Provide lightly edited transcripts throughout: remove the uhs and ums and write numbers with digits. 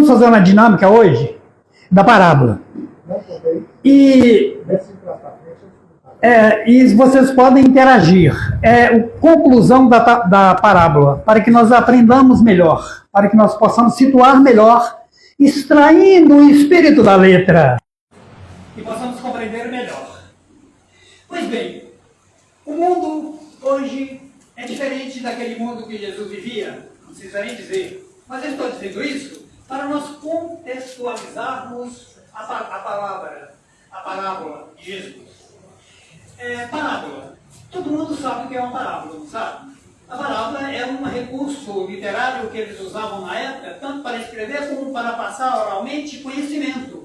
Vamos fazer uma dinâmica hoje da parábola. E vocês podem interagir. A conclusão da parábola, para que nós aprendamos melhor, para que nós possamos situar melhor, extraindo o espírito da letra. E possamos compreender melhor. Pois bem, o mundo hoje é diferente daquele mundo que Jesus vivia, não precisa nem dizer. Mas eu estou dizendo isso para nós contextualizarmos a parábola de Jesus. Parábola. Todo mundo sabe o que é uma parábola, não sabe? A parábola é um recurso literário que eles usavam na época, tanto para escrever como para passar oralmente conhecimento.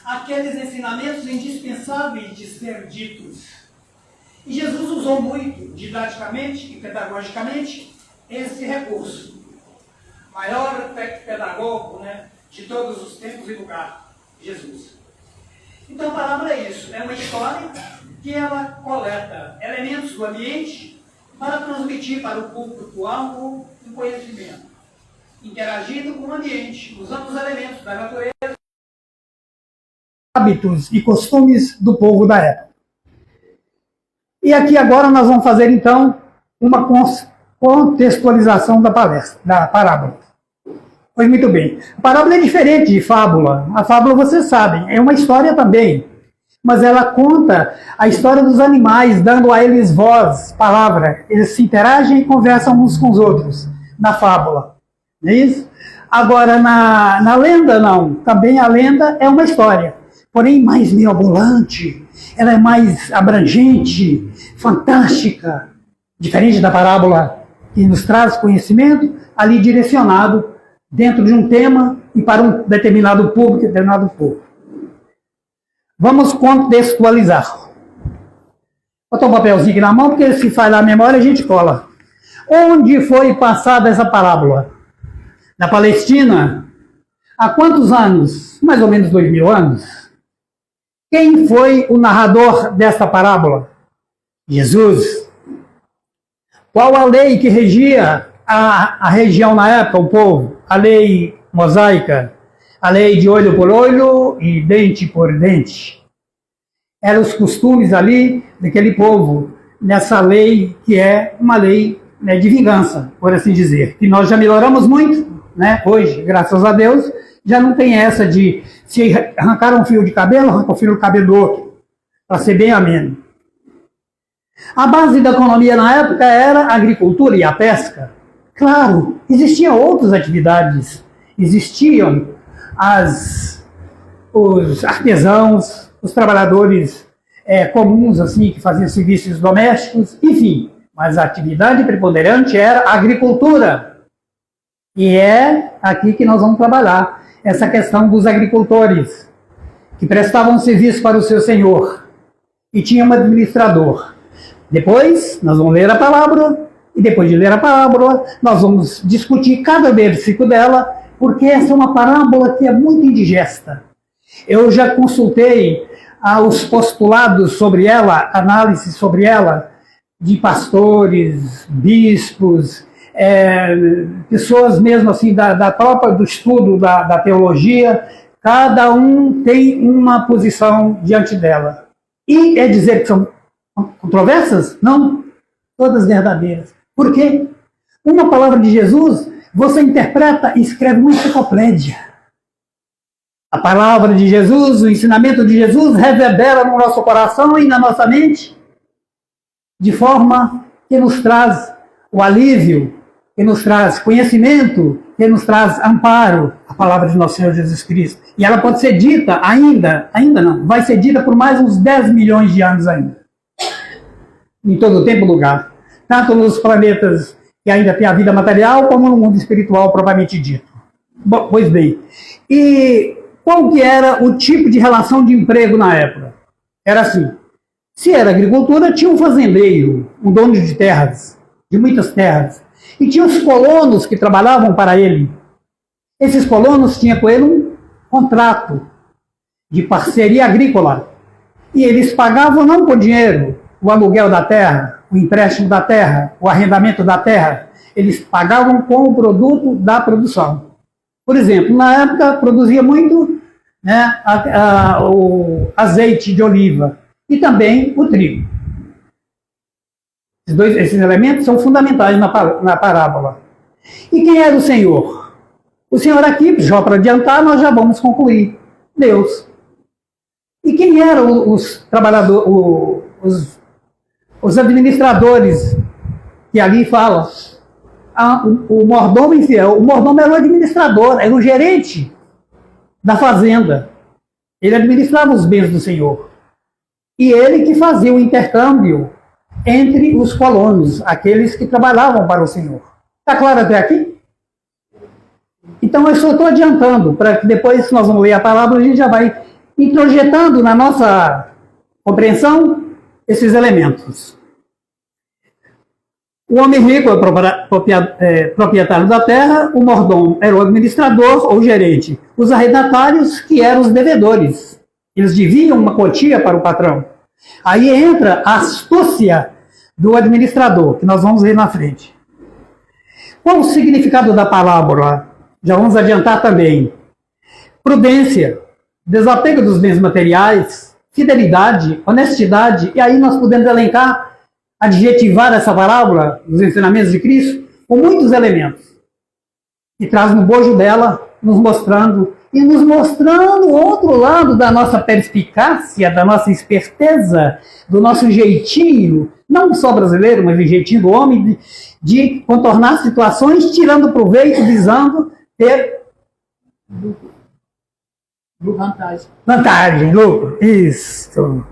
Aqueles ensinamentos indispensáveis de ser ditos. E Jesus usou muito, didaticamente e pedagogicamente, esse recurso. Maior pedagogo, né, de todos os tempos e lugares, Jesus. Então a parábola é isso, é uma história que ela coleta elementos do ambiente para transmitir para o público-alvo um conhecimento, interagindo com o ambiente, usando os elementos da natureza, hábitos e costumes do povo da época. E aqui agora nós vamos fazer então uma contextualização da parábola. Pois muito bem. A parábola é diferente de fábula. A fábula, vocês sabem, é uma história também. Mas ela conta a história dos animais, dando a eles voz, palavra. Eles se interagem e conversam uns com os outros. Na fábula. Não é isso? Agora, na lenda, não. Também a lenda é uma história. Porém, mais mirabolante. Ela é mais abrangente, fantástica. Diferente da parábola que nos traz conhecimento, ali direcionado dentro de um tema e para um determinado público, determinado povo. Vamos contextualizar. Vou botar um papelzinho aqui na mão, porque se falhar a memória a gente cola. Onde foi passada essa parábola? Na Palestina? Há quantos anos? Mais ou menos 2000 anos. Quem foi o narrador desta parábola? Jesus. Qual a lei que regia a região na época, o povo? A lei mosaica, a lei de olho por olho e dente por dente. Eram os costumes ali daquele povo, nessa lei que é uma lei, né, de vingança, por assim dizer. Que nós já melhoramos muito, né? Hoje, graças a Deus, já não tem essa de se arrancar um fio de cabelo, arranca o fio do cabelo do outro, para ser bem ameno. A base da economia na época era a agricultura e a pesca. Claro, existiam outras atividades, existiam os artesãos, os trabalhadores comuns, assim, que faziam serviços domésticos, enfim, mas a atividade preponderante era a agricultura. E é aqui que nós vamos trabalhar, essa questão dos agricultores, que prestavam serviço para o seu senhor, e tinha um administrador. Depois, nós vamos ler a palavra, e depois de ler a parábola, nós vamos discutir cada versículo dela, porque essa é uma parábola que é muito indigesta. Eu já consultei os postulados sobre ela, análise sobre ela, de pastores, bispos, pessoas mesmo assim da própria do estudo da teologia. Cada um tem uma posição diante dela. E é dizer que são controversas? Não, todas verdadeiras. Por quê? Uma palavra de Jesus, você interpreta e escreve uma enciclopédia. A palavra de Jesus, o ensinamento de Jesus, reverbera no nosso coração e na nossa mente, de forma que nos traz o alívio, que nos traz conhecimento, que nos traz amparo, a palavra de nosso Senhor Jesus Cristo. E ela pode ser dita ainda não, vai ser dita por mais uns 10 milhões de anos ainda. Em todo tempo e lugar. Tanto nos planetas que ainda tem a vida material, como no mundo espiritual propriamente dito. Bom, pois bem, e qual que era o tipo de relação de emprego na época? Era assim, se era agricultura, tinha um fazendeiro, um dono de terras, de muitas terras, e tinha os colonos que trabalhavam para ele. Esses colonos tinham com ele um contrato de parceria agrícola, e eles pagavam não com dinheiro, o aluguel da terra, o empréstimo da terra, o arrendamento da terra, eles pagavam com o produto da produção. Por exemplo, na época produzia muito, né, o azeite de oliva e também o trigo. Esses elementos são fundamentais na parábola. E quem era o Senhor? O Senhor aqui, já para adiantar, nós já vamos concluir. Deus. E quem eram os trabalhadores, os administradores que ali falam? O mordomo infiel. O mordomo era o administrador, era o gerente da fazenda. Ele administrava os bens do Senhor. E ele que fazia o intercâmbio entre os colonos, aqueles que trabalhavam para o Senhor. Está claro até aqui? Então eu só estou adiantando, para que depois nós vamos ler a palavra, a gente já vai introjetando na nossa compreensão esses elementos. O homem rico é proprietário da terra, o mordomo era o administrador ou gerente, os arrendatários que eram os devedores. Eles deviam uma quantia para o patrão. Aí entra a astúcia do administrador, que nós vamos ver na frente. Qual o significado da parábola? Já vamos adiantar também. Prudência, desapego dos bens materiais, fidelidade, honestidade, e aí nós podemos elencar, adjetivar essa parábola, os ensinamentos de Cristo, com muitos elementos. E traz no bojo dela, nos mostrando o outro lado da nossa perspicácia, da nossa esperteza, do nosso jeitinho, não só brasileiro, mas o jeitinho do homem, de contornar situações, tirando proveito, visando ter vantagem, lucro. Isso.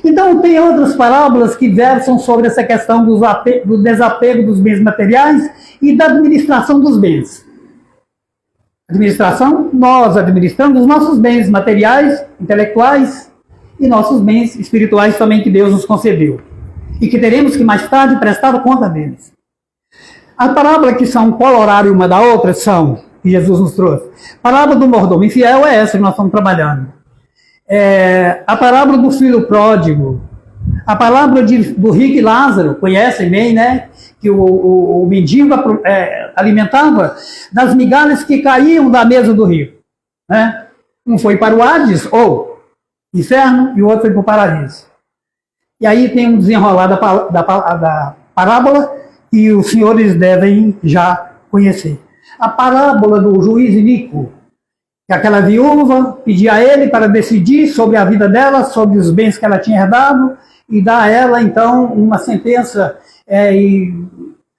Então, tem outras parábolas que versam sobre essa questão do desapego dos bens materiais e da administração dos bens. Administração, nós administramos os nossos bens materiais, intelectuais e nossos bens espirituais também que Deus nos concedeu. E que teremos que mais tarde prestar conta deles. As parábolas que são qual horário uma da outra são, que Jesus nos trouxe. A parábola do mordomo infiel é essa que nós estamos trabalhando. A parábola do filho pródigo. A parábola do rico e Lázaro, conhecem bem, né? Que o mendigo alimentava das migalhas que caíam da mesa do rico. Né? Um foi para o Hades, ou inferno, e o outro foi para o paraíso. E aí tem um desenrolar da parábola que os senhores devem já conhecer. A parábola do juiz iníquo, que aquela viúva pedia a ele para decidir sobre a vida dela, sobre os bens que ela tinha herdado, e dar a ela, então, uma sentença,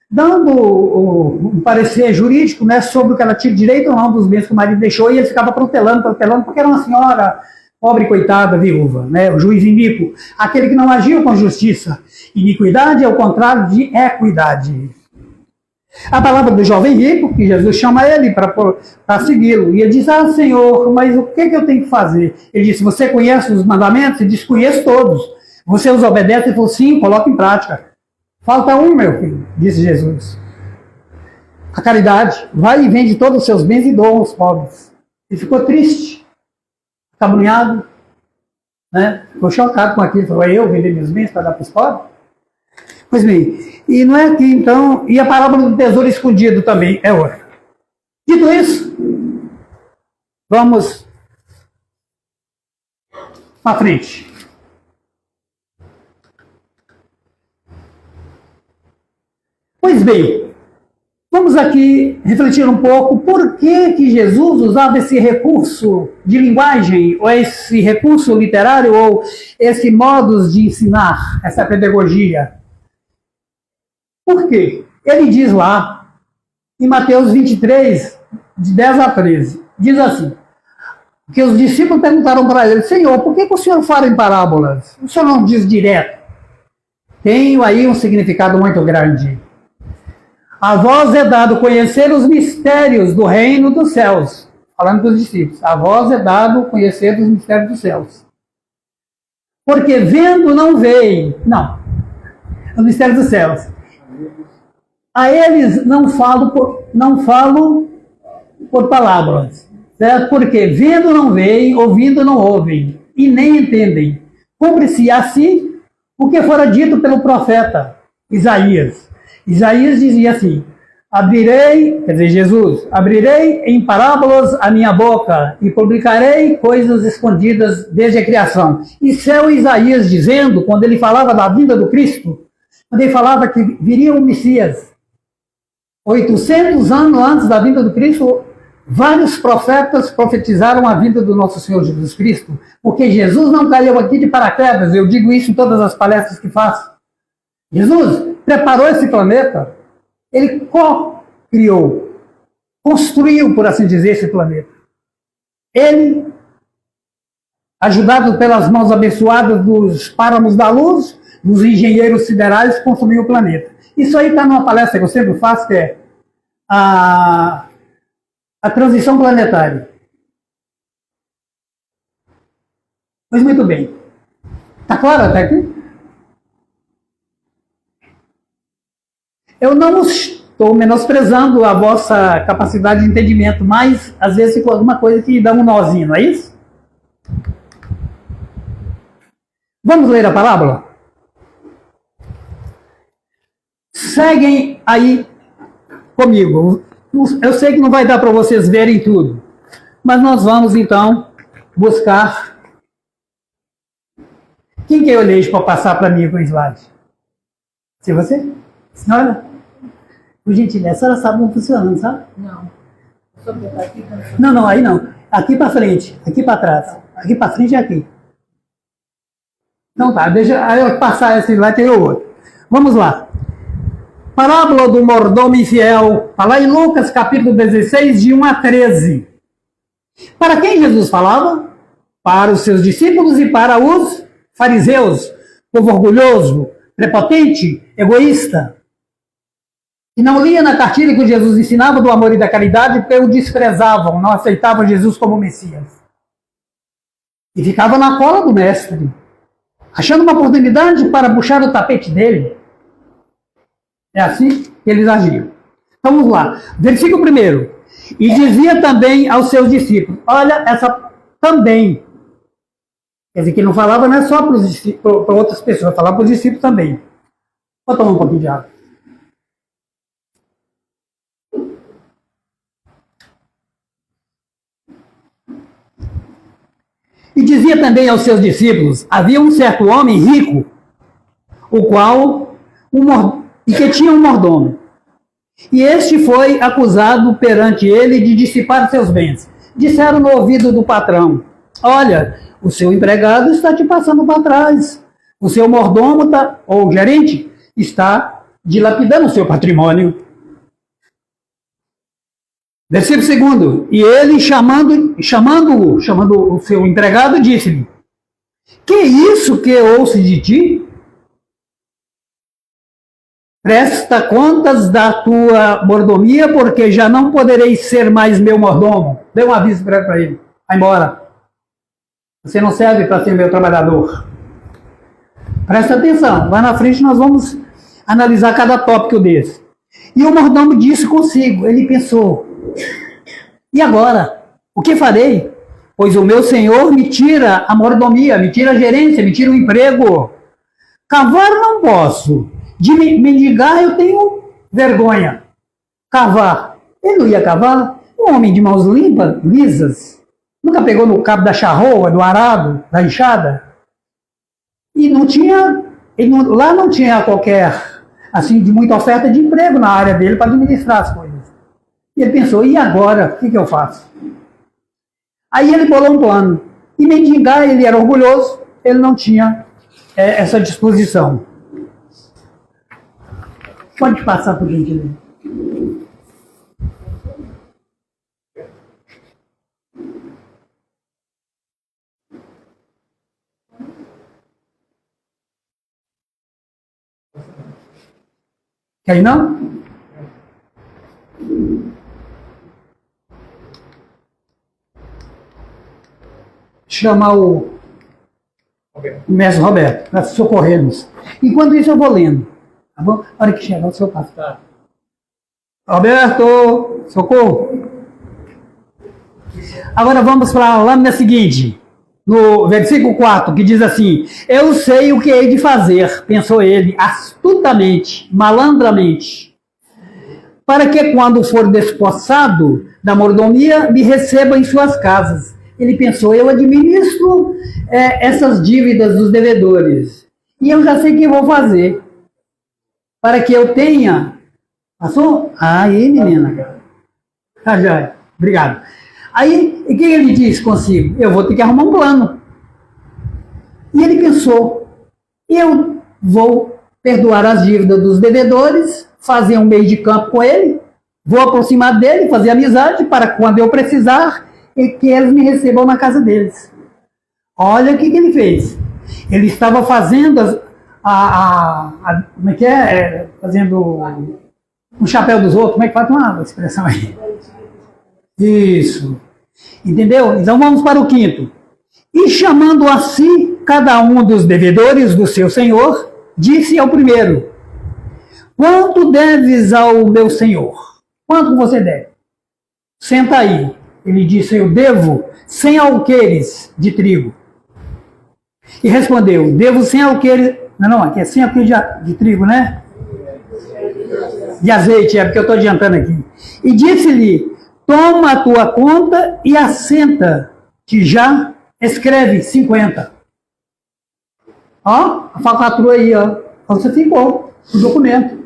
dando um parecer jurídico, né, sobre o que ela tinha direito ou não dos bens que o marido deixou, e ele ficava protelando, porque era uma senhora pobre, coitada, viúva, né, o juiz iníquo, aquele que não agiu com justiça. Iniquidade é o contrário de equidade. A palavra do jovem rico, que Jesus chama ele para segui-lo. E ele diz, Senhor, mas o que eu tenho que fazer? Ele disse, você conhece os mandamentos? Ele disse, conheço todos. Você os obedece? Ele falou, sim, coloca em prática. Falta um, meu filho, disse Jesus. A caridade. Vai e vende todos os seus bens e doa aos pobres. Ele ficou triste, acabunhado, né? Ficou chocado com aquilo. Falou, eu vender meus bens para dar para os pobres? Pois bem, e não é aqui, então, e a parábola do tesouro escondido também é outra. Dito isso, vamos para frente. Pois bem, vamos aqui refletir um pouco por que Jesus usava esse recurso de linguagem, ou esse recurso literário, ou esse modo de ensinar, essa pedagogia. Por quê? Ele diz lá, em Mateus 23, de 10 a 13, diz assim, que os discípulos perguntaram para ele, Senhor, por que o Senhor fala em parábolas? O Senhor não diz direto? Tem aí um significado muito grande. A vós é dado conhecer os mistérios do reino dos céus. Falando dos discípulos. A vós é dado conhecer os mistérios dos céus. Porque vendo não veem. Não. Os mistérios dos céus. A eles não falo por palavras. Certo? Porque vendo não veem, ouvindo não ouvem. E nem entendem. Cumpre-se assim o que fora dito pelo profeta Isaías. Isaías dizia assim, Abrirei, quer dizer, Jesus, abrirei em parábolas a minha boca e publicarei coisas escondidas desde a criação. Isso é o Isaías dizendo, quando ele falava da vinda do Cristo, quando ele falava que viria o Messias. 800 anos antes da vinda do Cristo, vários profetas profetizaram a vinda do nosso Senhor Jesus Cristo, porque Jesus não caiu aqui de paraquedas, eu digo isso em todas as palestras que faço. Jesus preparou esse planeta, ele co-criou, construiu, por assim dizer, esse planeta. Ele, ajudado pelas mãos abençoadas dos páramos da luz, dos engenheiros siderais, construiu o planeta. Isso aí está numa palestra que eu sempre faço, que é a transição planetária. Pois muito bem. Está claro até aqui? Eu não estou menosprezando a vossa capacidade de entendimento, mas às vezes fica alguma coisa que dá um nozinho, não é isso? Vamos ler a parábola? Seguem aí comigo. Eu sei que não vai dar para vocês verem tudo, mas nós vamos então buscar. Quem que eu elejo para passar para mim com o slide? Se você? Senhora? Por gentileza, a senhora sabe como funciona, não sabe? Não. Só botar aqui pra... Não, aí não. Aqui para frente, aqui para trás. Aqui para frente e aqui. Então tá, deixa eu passar esse slide e o outro. Vamos lá. Parábola do mordomo infiel. Está lá em Lucas, capítulo 16, de 1 a 13. Para quem Jesus falava? Para os seus discípulos e para os fariseus. Povo orgulhoso, prepotente, egoísta. Que não lia na cartilha que Jesus ensinava do amor e da caridade, porque o desprezavam, não aceitavam Jesus como Messias. E ficava na cola do mestre, achando uma oportunidade para puxar o tapete dele. É assim que eles agiam. Então vamos lá. Versículo 1. E dizia também aos seus discípulos. Olha, essa também. Quer dizer, que não falava não é só para outras pessoas, falava para os discípulos também. Vou tomar um pouquinho de água. E dizia também aos seus discípulos, havia um certo homem rico, o qual e que tinha um mordomo. E este foi acusado perante ele de dissipar seus bens. Disseram no ouvido do patrão, olha, o seu empregado está te passando para trás. O seu mordomo, ou o gerente, está dilapidando o seu patrimônio. Versículo 2. E ele, chamando o seu empregado, disse-lhe, que é isso que ouço de ti? Presta contas da tua mordomia, porque já não poderei ser mais meu mordomo. Dê um aviso para ele. Vai embora. Você não serve para ser meu trabalhador. Presta atenção. Lá na frente nós vamos analisar cada tópico desse. E o mordomo disse consigo. Ele pensou. E agora? O que farei? Pois o meu senhor me tira a mordomia, me tira a gerência, me tira o emprego. Cavar não posso. De mendigar eu tenho vergonha. Cavar. Ele não ia cavar? Um homem de mãos limpas, lisas. Nunca pegou no cabo da charroa, do arado, da enxada? E não tinha, lá não tinha qualquer, assim, de muita oferta de emprego na área dele para administrar as coisas. E ele pensou, e agora? O que eu faço? Aí ele bolou um plano. E mendigar, ele era orgulhoso, ele não tinha essa disposição. Pode passar por gentileza. Quer não? Chamar o mestre Roberto para socorrer-nos. Enquanto isso eu vou lendo. Tá bom? A hora que chegar o seu passo. Tá. Roberto, socorro. Agora vamos para a lâmina seguinte. No versículo 4, que diz assim, eu sei o que hei de fazer, pensou ele, astutamente, malandramente, para que quando for despossado da mordomia, me receba em suas casas. Ele pensou, eu administro essas dívidas dos devedores, e eu já sei o que vou fazer, para que eu tenha... Passou? Aí, menina. Tá, já. Obrigado. Aí, o que ele disse consigo? Eu vou ter que arrumar um plano. E ele pensou, eu vou perdoar as dívidas dos devedores, fazer um meio de campo com ele, vou aproximar dele, fazer amizade, para quando eu precisar, que eles me recebam na casa deles. Olha o que ele fez. Ele estava fazendo como é que é? Fazendo um chapéu dos outros. Como é que faz uma expressão aí? Isso. Entendeu? Então vamos para o quinto. E chamando a si cada um dos devedores do seu senhor, disse ao primeiro: quanto deves ao meu senhor? Quanto você deve? Senta aí. Ele disse, eu devo 100 alqueires de trigo. E respondeu, devo 100 alqueires... Não, aqui é 100 alqueires de trigo, né? De azeite, é porque eu estou adiantando aqui. E disse-lhe, toma a tua conta e assenta, que já escreve 50. Ó, a falcatrua aí, ó. Falsificou o documento.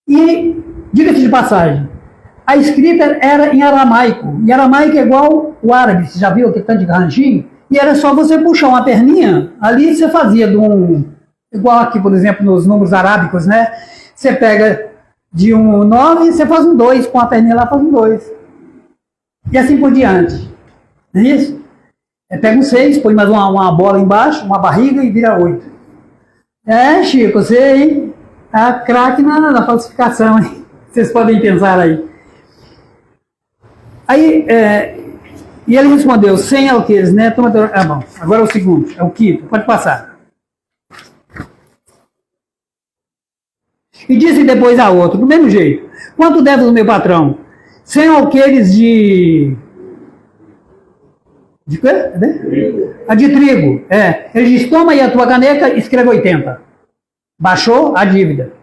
E, diga-se de passagem, a escrita era em aramaico. E aramaico é igual o árabe, você já viu que tanto de ranchinho? E era só você puxar uma perninha, ali você fazia de um... Igual aqui, por exemplo, nos números arábicos, né? Você pega de um 9 e você faz um 2, com a perninha lá faz um 2. E assim por diante. Não é isso? Pega um 6, põe mais uma bola embaixo, uma barriga e vira 8. Chico, você, hein? Tá craque na falsificação, hein? Vocês podem pensar aí. Aí, e ele respondeu, 100 alqueires, né? Bom, agora é o segundo, é o quinto, pode passar. E disse depois a outro, do mesmo jeito, quanto deves ao meu patrão? 100 alqueires de quê? De trigo. Ele disse, toma aí a tua caneca e escreve 80. Baixou a dívida.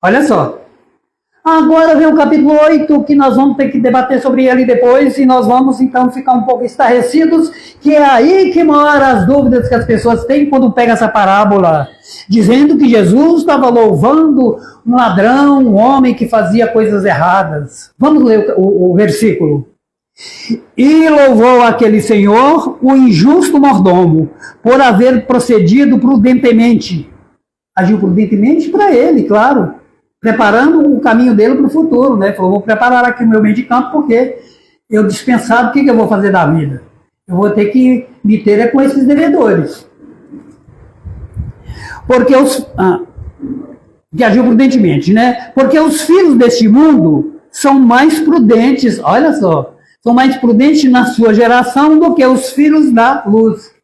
Olha só. Agora vem o capítulo 8, que nós vamos ter que debater sobre ele depois, e nós vamos então ficar um pouco estarrecidos, que é aí que moram as dúvidas que as pessoas têm quando pegam essa parábola, dizendo que Jesus estava louvando um ladrão, um homem que fazia coisas erradas. Vamos ler o versículo. E louvou aquele senhor o injusto mordomo, por haver procedido prudentemente. Agiu prudentemente para ele, claro. Preparando o caminho dele para o futuro, né? Falou, vou preparar aqui o meu meio de campo, porque eu dispensado, o que eu vou fazer da vida? Eu vou ter que me ter com esses devedores. Porque que agiu prudentemente, né? Porque os filhos deste mundo são mais prudentes, olha só, são mais prudentes na sua geração do que os filhos da luz.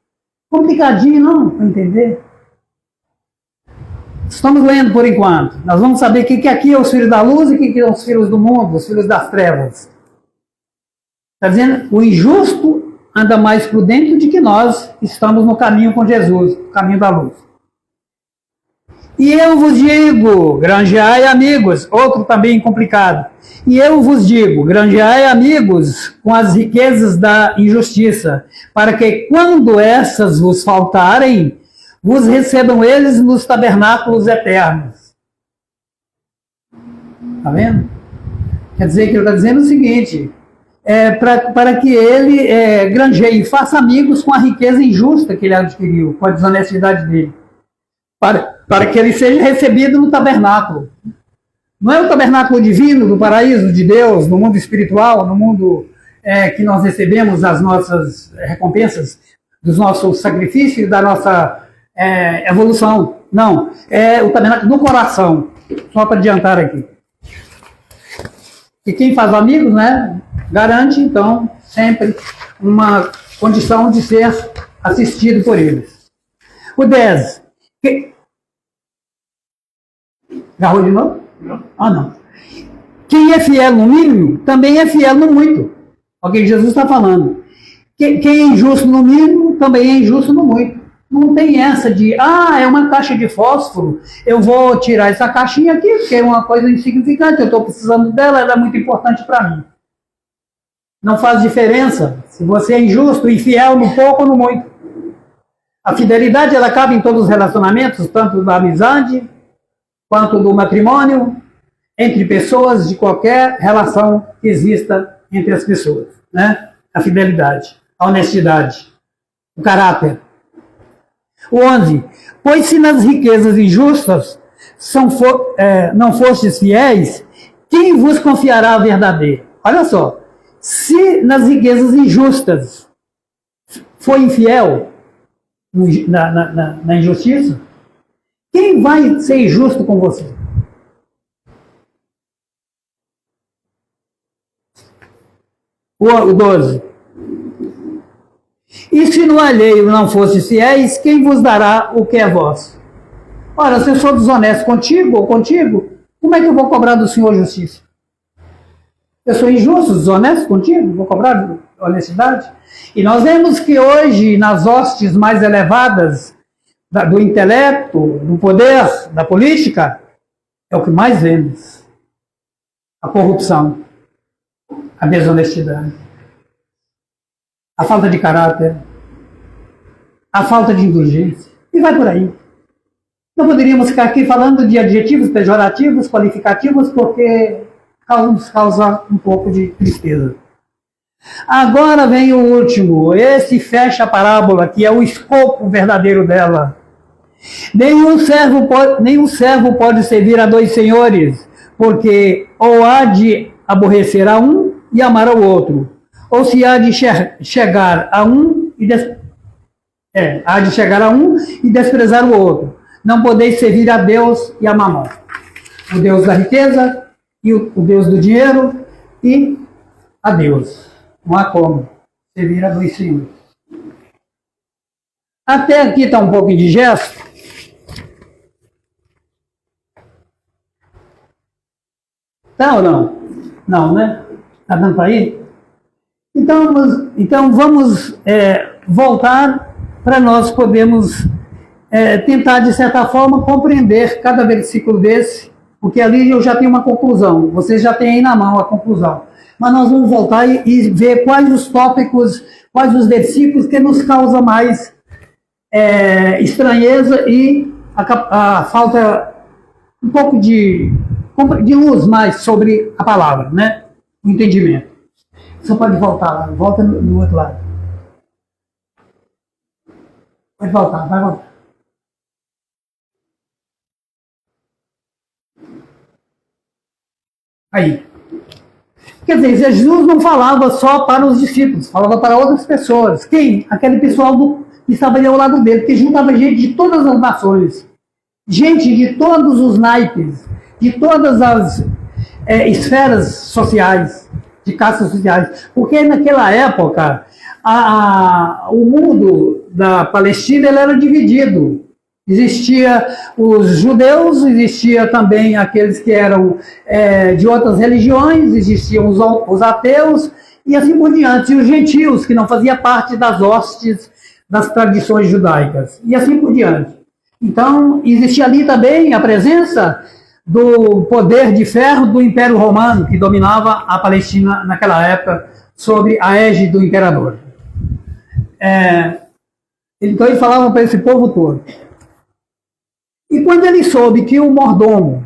Complicadinho, não? Para entender? Estamos lendo por enquanto. Nós vamos saber o que aqui é os filhos da luz e o que é os filhos do mundo, os filhos das trevas. Está dizendo, o injusto anda mais prudente do que nós estamos no caminho com Jesus, no caminho da luz. E eu vos digo, granjeai amigos, outro também complicado. E eu vos digo, granjeai amigos com as riquezas da injustiça, para que quando essas vos faltarem, vos recebam eles nos tabernáculos eternos. Está vendo? Quer dizer que ele está dizendo o seguinte, para que ele granjeie, faça amigos com a riqueza injusta que ele adquiriu, com a desonestidade dele. Para que ele seja recebido no tabernáculo. Não é o tabernáculo divino, do paraíso de Deus, no mundo espiritual, no mundo que nós recebemos as nossas recompensas, dos nossos sacrifícios, da nossa evolução. Não, é o tabernáculo do coração. Só para adiantar aqui. E quem faz amigos, né, garante, então, sempre uma condição de ser assistido por eles. O 10. Agarrou de novo? Não. Ah, não. Quem é fiel no mínimo, também é fiel no muito. É o que Jesus está falando. Quem é injusto no mínimo, também é injusto no muito. Não tem essa de, é uma caixa de fósforo, eu vou tirar essa caixinha aqui, porque é uma coisa insignificante, eu estou precisando dela, ela é muito importante para mim. Não faz diferença se você é injusto, infiel no pouco ou no muito. A fidelidade, ela cabe em todos os relacionamentos, tanto da amizade, quanto do matrimônio, entre pessoas, de qualquer relação que exista entre as pessoas, né? A fidelidade, a honestidade, o caráter. O 11. Pois se nas riquezas injustas não fostes fiéis, quem vos confiará a verdadeira? Olha só, se nas riquezas injustas foi infiel na injustiça, quem vai ser injusto com você? O 12. E se no alheio não fostes fiéis, quem vos dará o que é vosso? Ora, se eu sou desonesto contigo ou contigo, como é que eu vou cobrar do Senhor justiça? Eu sou injusto, desonesto contigo, vou cobrar honestidade? E nós vemos que hoje, nas hostes mais elevadas do intelecto, do poder, da política, é o que mais vemos. A corrupção, a desonestidade, a falta de caráter, a falta de indulgência, e vai por aí. Não poderíamos ficar aqui falando de adjetivos pejorativos, qualificativos, porque nos causa um pouco de tristeza. Agora vem o último, esse fecha a parábola, que é o escopo verdadeiro dela. Nenhum servo pode servir a dois senhores, porque ou há de aborrecer a um e amar ao outro, ou se há de chegar a um e desprezar o outro. Não podeis servir a Deus e a Mamon. O Deus da riqueza e o Deus do dinheiro e a Deus. Não há como servir a dois senhores. Até aqui está um pouco indigesto. Tá ou não? Não, né? Está dando para ir? Então vamos voltar para nós podermos tentar, de certa forma, compreender cada versículo desse, porque ali eu já tenho uma conclusão, vocês já têm aí na mão a conclusão. Mas nós vamos voltar e ver quais os tópicos, quais os versículos que nos causam mais estranheza e a falta um pouco de luz mais sobre a palavra, né? O entendimento. Você pode voltar lá, volta no outro lado. Pode voltar, vai voltar. Aí. Quer dizer, Jesus não falava só para os discípulos, falava para outras pessoas. Quem? Aquele pessoal que estava ali ao lado dele, que juntava gente de todas as nações, gente de todos os naipes, de todas as esferas sociais, de castas sociais. Porque naquela época, o mundo da Palestina ele era dividido. Existia os judeus, existia também aqueles que eram de outras religiões, existiam os ateus e assim por diante, e os gentios, que não faziam parte das hostes das tradições judaicas, e assim por diante. Então, existia ali também a presença do poder de ferro do Império Romano, que dominava a Palestina naquela época, sob a égide do imperador. Então, ele falava para esse povo todo. E quando ele soube que o mordomo,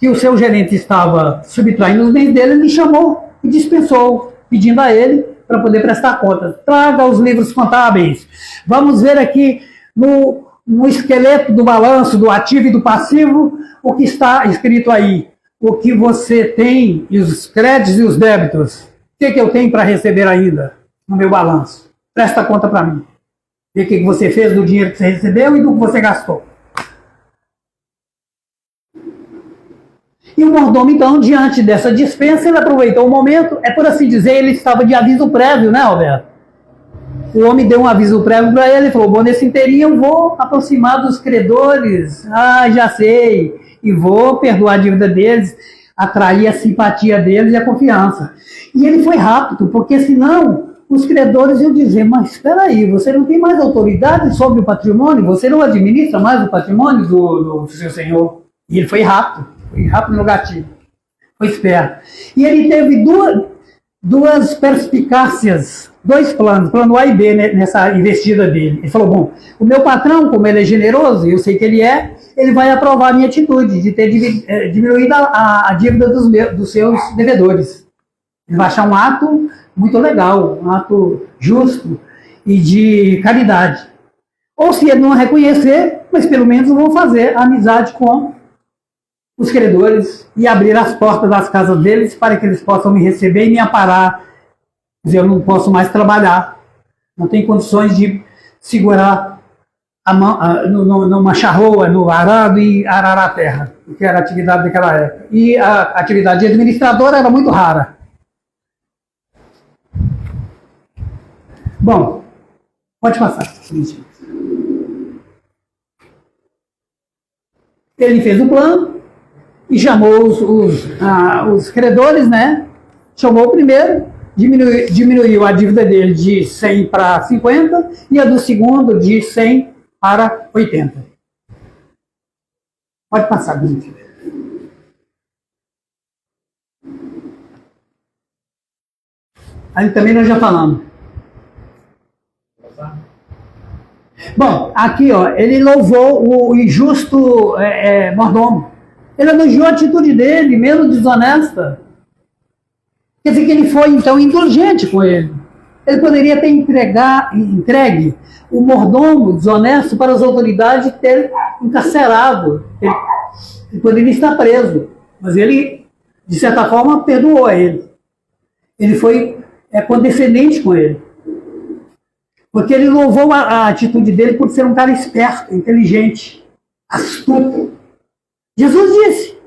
que o seu gerente estava subtraindo os bens dele, ele chamou e dispensou, pedindo a ele para poder prestar contas. Traga os livros contábeis. Vamos ver aqui no esqueleto do balanço, do ativo e do passivo, o que está escrito aí. O que você tem, e os créditos e os débitos. O que eu tenho para receber ainda no meu balanço? Presta conta para mim. Ver o que você fez do dinheiro que você recebeu e do que você gastou. E o mordomo, então, diante dessa dispensa, ele aproveitou o momento, por assim dizer, ele estava de aviso prévio, né, Alberto? O homem deu um aviso prévio para ele, falou, bom, nesse inteirinho eu vou aproximar dos credores, já sei, e vou perdoar a dívida deles, atrair a simpatia deles e a confiança. E ele foi rápido, porque senão os credores iam dizer, mas espera aí, você não tem mais autoridade sobre o patrimônio? Você não administra mais o patrimônio do seu senhor? E ele foi rápido no gatilho, foi esperto. E ele teve duas perspicácias, dois planos, plano A e B nessa investida dele. Ele falou, bom, o meu patrão, como ele é generoso, e eu sei que ele vai aprovar a minha atitude de ter diminuído a dívida dos seus devedores. Ele vai achar um ato muito legal, um ato justo e de caridade. Ou se ele não reconhecer, mas pelo menos vão fazer amizade com os credores e abrir as portas das casas deles para que eles possam me receber e me amparar. Quer dizer, eu não posso mais trabalhar, não tenho condições de segurar a mão numa charroa, no arado e arar a terra, que era a atividade daquela época. E a atividade de administrador era muito rara. Bom, pode passar. Ele fez o plano e chamou os credores, né? Chamou o primeiro, diminuiu a dívida dele de 100 para 50 e a do segundo de 100 para 80. Pode passar, Benito. Aí também nós já falamos. Bom, aqui ó, ele louvou o injusto mordomo. Ele elogiou a atitude dele, mesmo desonesta. Quer dizer que ele foi, então, indulgente com ele. Ele poderia ter entregue o mordomo desonesto para as autoridades e ter encarcerado. Ele poderia estar preso. Mas ele, de certa forma, perdoou a ele. Ele foi condescendente com ele. Porque ele louvou a atitude dele por ser um cara esperto, inteligente, astuto. Jesus disse,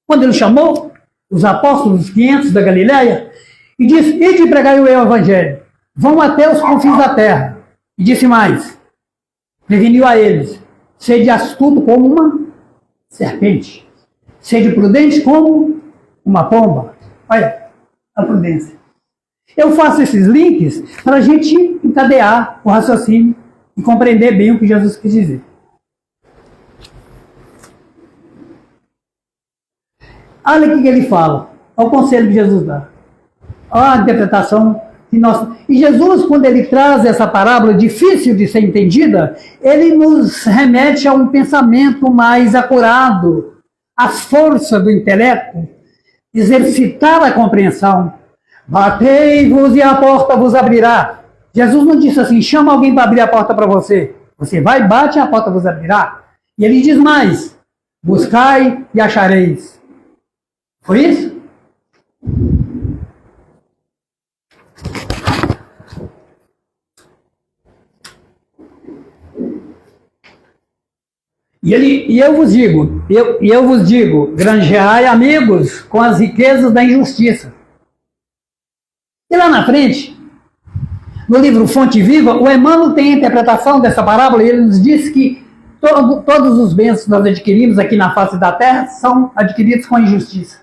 quando ele chamou os apóstolos, os 500 da Galileia, e disse, ide pregai o evangelho, vão até os confins da terra. E disse mais, preveniu a eles, sede astuto como uma serpente, sede prudente como uma pomba. Olha, a prudência. Eu faço esses links para a gente encadear o raciocínio e compreender bem o que Jesus quis dizer. Olha o que ele fala. Olha o conselho que Jesus dá. Olha a interpretação que nós... E Jesus, quando ele traz essa parábola difícil de ser entendida, ele nos remete a um pensamento mais acurado, a força do intelecto, exercitar a compreensão. Batei-vos e a porta vos abrirá. Jesus não disse assim, chama alguém para abrir a porta para você. Você vai, bate e a porta vos abrirá. E ele diz mais, buscai e achareis. Foi isso? E eu vos digo, granjeai amigos com as riquezas da injustiça. E lá na frente, no livro Fonte Viva, o Emmanuel tem a interpretação dessa parábola e ele nos diz que todos os bens que nós adquirimos aqui na face da terra são adquiridos com injustiça.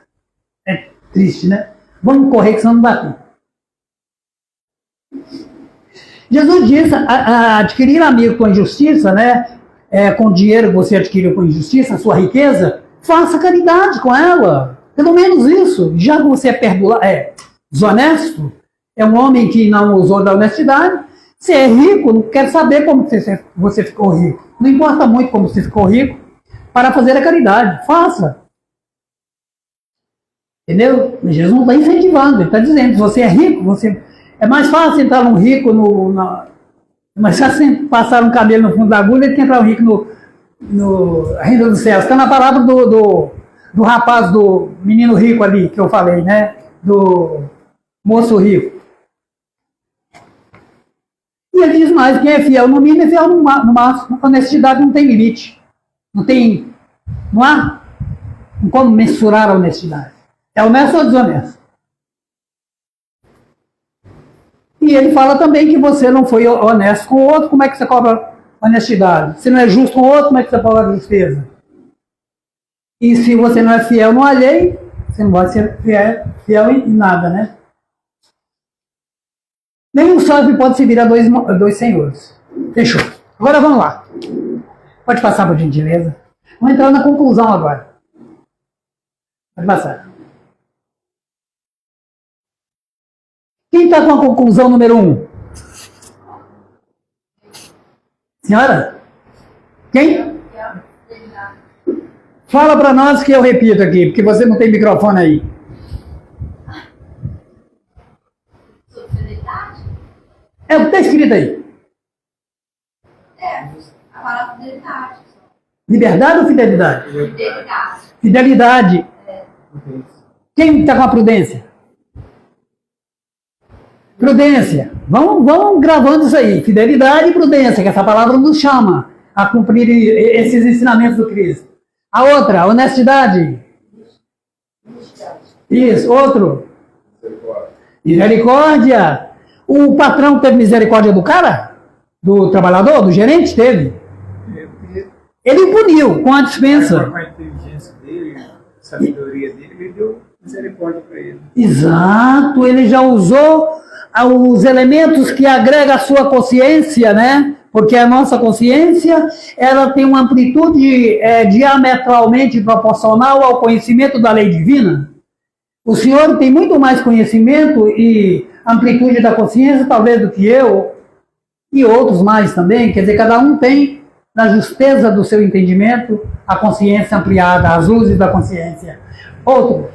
É triste, né? Vamos correr que senão não dá tempo. Jesus diz adquirir amigo com injustiça, né? Com dinheiro que você adquiriu com injustiça, a sua riqueza, faça caridade com ela. Pelo menos isso. Já que você é desonesto, é um homem que não usou da honestidade, você é rico, não quer saber como você ficou rico. Não importa muito como você ficou rico, para fazer a caridade. Faça. Entendeu? Jesus não está incentivando, ele está dizendo, se você é rico, é mais fácil entrar um rico mas se você passar um cabelo no fundo da agulha, ele tem que entrar um rico no reino dos céus. Está na palavra do rapaz, do menino rico ali, que eu falei, né? Do moço rico. E ele diz mais, quem é fiel no mínimo é fiel no máximo. A honestidade não tem limite. Não há como mensurar a honestidade. É honesto ou desonesto? E ele fala também que você não foi honesto com o outro, como é que você cobra honestidade? Se não é justo com o outro, como é que você cobra justeza? E se você não é fiel no alheio, você não pode ser fiel em nada, né? Tem um só que pode servir a dois senhores. Fechou. Agora vamos lá. Pode passar, por gentileza. Vamos entrar na conclusão agora. Pode passar. Quem está com a conclusão número 1? Senhora? Quem? Fala para nós que eu repito aqui, porque você não tem microfone aí. É o que está escrito aí. A palavra fidelidade. Liberdade ou fidelidade? Fidelidade. Fidelidade. Quem está com a prudência? Prudência. Vamos gravando isso aí. Fidelidade e prudência, que essa palavra nos chama a cumprir esses ensinamentos do Cristo. A outra, honestidade. Isso, outro. Misericórdia. O patrão teve misericórdia do cara? Do trabalhador? Do gerente? Teve. Ele puniu com a dispensa. Com a inteligência dele, a sabedoria dele, ele deu misericórdia para ele. Exato, ele já usou os elementos que agrega a sua consciência, né? Porque a nossa consciência, ela tem uma amplitude diametralmente proporcional ao conhecimento da lei divina. O senhor tem muito mais conhecimento e amplitude da consciência, talvez, do que eu, e outros mais também. Quer dizer, cada um tem, na justeza do seu entendimento, a consciência ampliada, as luzes da consciência. Outro.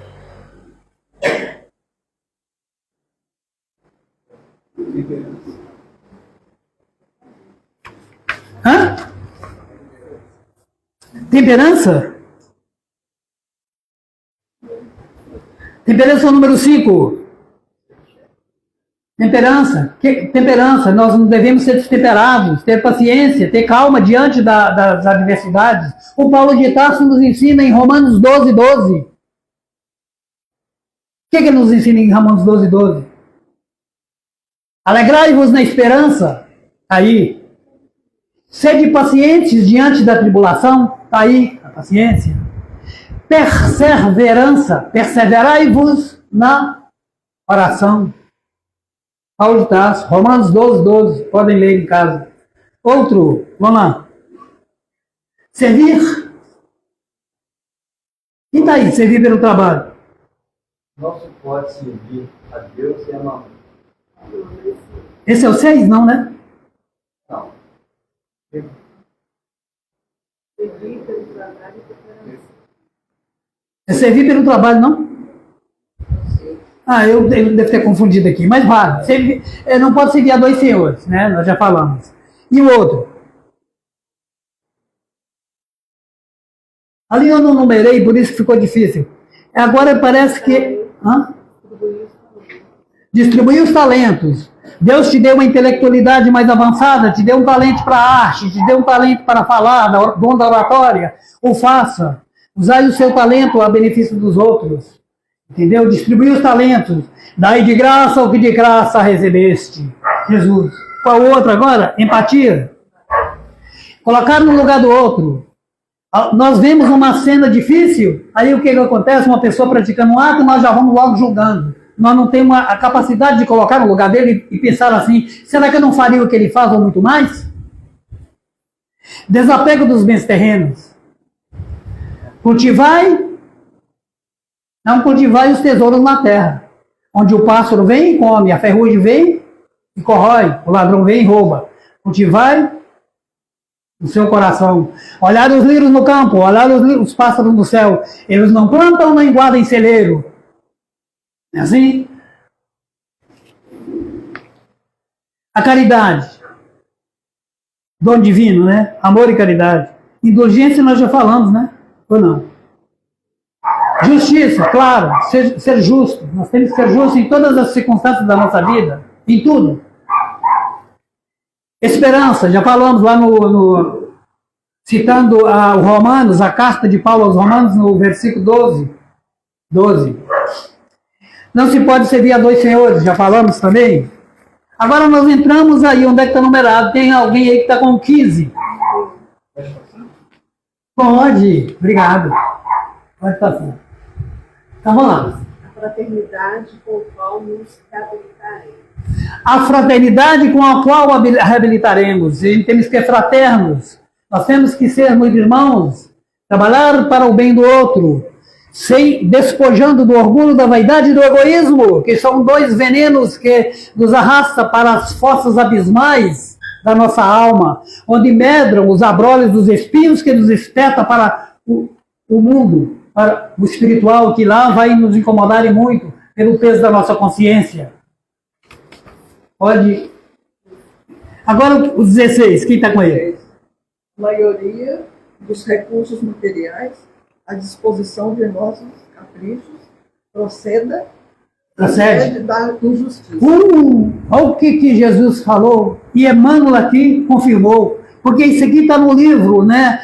Hã? Temperança? Temperança é o número 5. Temperança. Temperança. Nós não devemos ser destemperados, ter paciência, ter calma diante das adversidades. O Paulo de Tarso nos ensina em Romanos 12, 12. O que ele nos ensina em Romanos 12, 12? Alegrai-vos na esperança. Aí. Sede pacientes diante da tribulação. Está aí a paciência. Perseverança. Perseverai-vos na oração. Paulo de Tarso, Romanos 12, 12. Podem ler em casa. Outro, vamos lá. Servir. Quem está aí? Servir pelo trabalho. Não se pode servir a Deus e a mamãe. Esse é o 6, não, né? Não. É servir pelo trabalho, não? Eu devo ter confundido aqui, mas vale. Não pode servir a dois senhores, né? Nós já falamos. E o outro? Ali eu não numerei, por isso ficou difícil. Agora parece que... Distribuir os talentos. Deus te deu uma intelectualidade mais avançada, te deu um talento para a arte, te deu um talento para falar, dom da oratória. O faça. Usai o seu talento a benefício dos outros. Entendeu? Distribuir os talentos. Dai de graça o que de graça recebeste. Jesus. Qual o outro agora? Empatia. Colocar no lugar do outro. Nós vemos uma cena difícil, aí o que acontece? Uma pessoa praticando um ato, nós já vamos logo julgando. Nós não temos a capacidade de colocar no lugar dele e pensar assim, será que eu não faria o que ele faz ou muito mais? Desapego dos bens terrenos. Não cultivai os tesouros na terra, onde o pássaro vem e come, a ferrugem vem e corrói, o ladrão vem e rouba. Cultivai no seu coração. Olhar os lírios no campo, olhar os pássaros no céu. Eles não plantam nem guardam em celeiro. É assim? A caridade. Dom divino, né? Amor e caridade. Indulgência nós já falamos, né? Ou não? Justiça, claro. Ser justo. Nós temos que ser justos em todas as circunstâncias da nossa vida. Em tudo. Esperança, já falamos lá citando o Romanos, a carta de Paulo aos Romanos, no versículo 12. Não se pode servir a dois senhores, já falamos também. Agora nós entramos aí, onde é que está numerado? Tem alguém aí que está com 15? Pode, obrigado. Pode passar. Então vamos lá. A fraternidade com o qual nos reabilitaremos. A fraternidade com a qual reabilitaremos. E temos que ser fraternos. Nós temos que sermos irmãos. Trabalhar para o bem do outro. Sem despojando do orgulho, da vaidade e do egoísmo, que são dois venenos que nos arrasta para as fossas abismais da nossa alma, onde medram os abrolhos dos espinhos que nos espeta para o mundo, para o espiritual, que lá vai nos incomodar muito pelo peso da nossa consciência. Pode. Agora os 16, quem está com ele? A maioria dos recursos materiais à disposição de nossos caprichos procede da injustiça. Olha o que Jesus falou, e Emmanuel aqui confirmou, porque isso aqui está no livro, né,